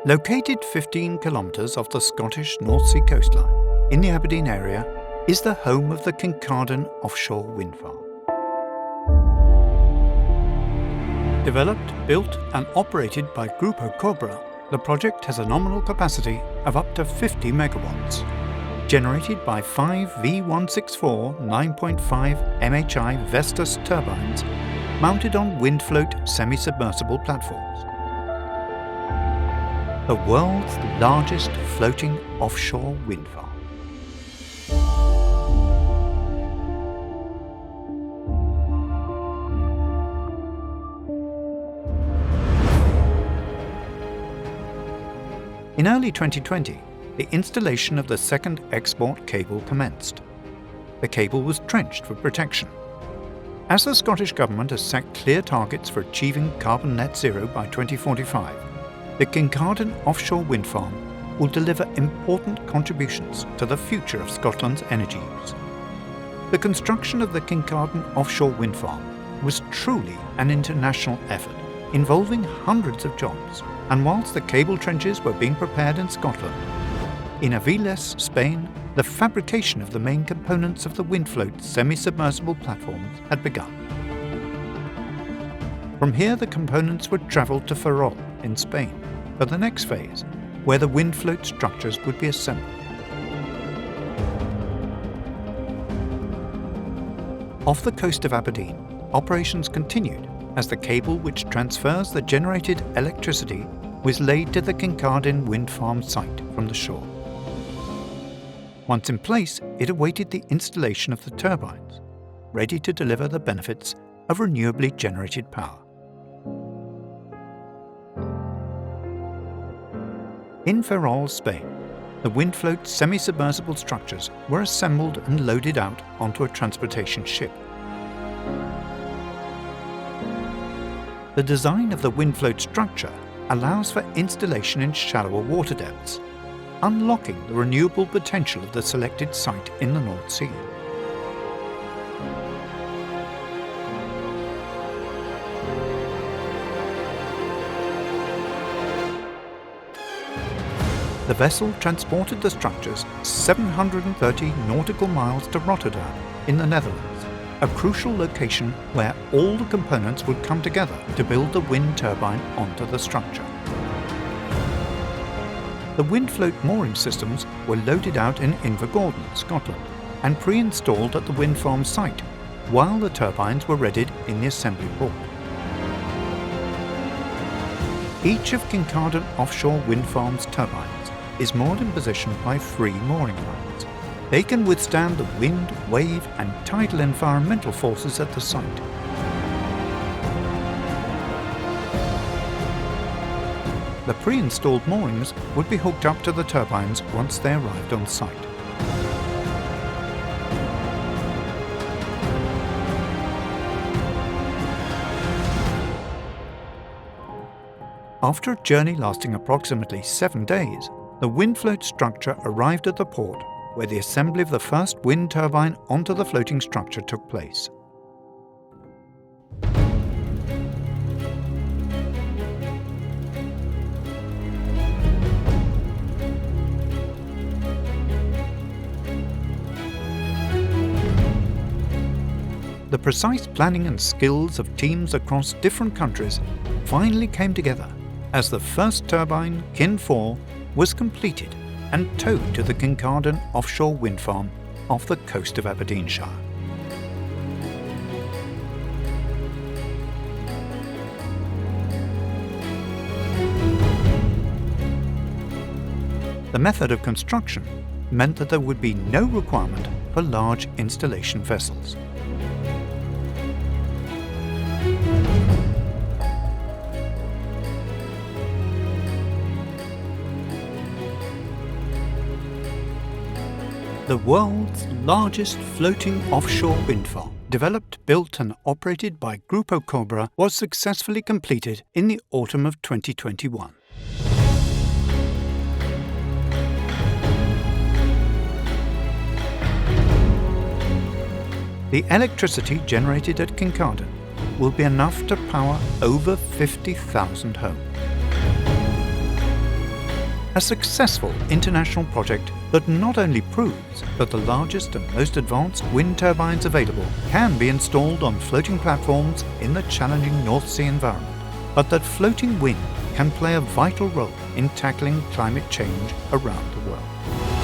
Located 15 kilometres off the Scottish North Sea coastline, in the Aberdeen area, is the home of the Kincardine Offshore Wind Farm. Developed, built and operated by Grupo Cobra, the project has a nominal capacity of up to 50 megawatts, generated by 5 V164-9.5 MW Vestas turbines mounted on wind-float semi-submersible platforms. The world's largest floating offshore wind farm. In early 2020, the installation of the second export cable commenced. The cable was trenched for protection. As the Scottish Government has set clear targets for achieving carbon net zero by 2045, the Kincardine Offshore Wind Farm will deliver important contributions to the future of Scotland's energy use. The construction of the Kincardine Offshore Wind Farm was truly an international effort, involving hundreds of jobs, and whilst the cable trenches were being prepared in Scotland, in Avilés, Spain, the fabrication of the main components of the wind-float semi-submersible platforms had begun. From here the components would travel to Ferrol in Spain for the next phase, where the wind-float structures would be assembled. Off the coast of Aberdeen, operations continued as the cable which transfers the generated electricity was laid to the Kincardine wind farm site from the shore. Once in place, it awaited the installation of the turbines, ready to deliver the benefits of renewably generated power. In Ferrol, Spain, the wind-float semi-submersible structures were assembled and loaded out onto a transportation ship. The design of the wind-float structure allows for installation in shallower water depths, unlocking the renewable potential of the selected site in the North Sea. The vessel transported the structures 730 nautical miles to Rotterdam in the Netherlands, a crucial location where all the components would come together to build the wind turbine onto the structure. The wind-float mooring systems were loaded out in Invergordon, Scotland, and pre-installed at the wind farm site, while the turbines were readied in the assembly port. Each of Kincardine Offshore Wind Farm's turbines is moored in position by 3 mooring lines. They can withstand the wind, wave and tidal environmental forces at the site. The pre-installed moorings would be hooked up to the turbines once they arrived on site. After a journey lasting approximately 7 days, the wind-float structure arrived at the port where the assembly of the first wind turbine onto the floating structure took place. The precise planning and skills of teams across different countries finally came together as the first turbine, Kin 4, was completed and towed to the Kincardine Offshore Wind Farm off the coast of Aberdeenshire. The method of construction meant that there would be no requirement for large installation vessels. The world's largest floating offshore wind farm, developed, built and operated by Grupo Cobra, was successfully completed in the autumn of 2021. The electricity generated at Kincardine will be enough to power over 50,000 homes. A successful international project that not only proves that the largest and most advanced wind turbines available can be installed on floating platforms in the challenging North Sea environment, but that floating wind can play a vital role in tackling climate change around the world.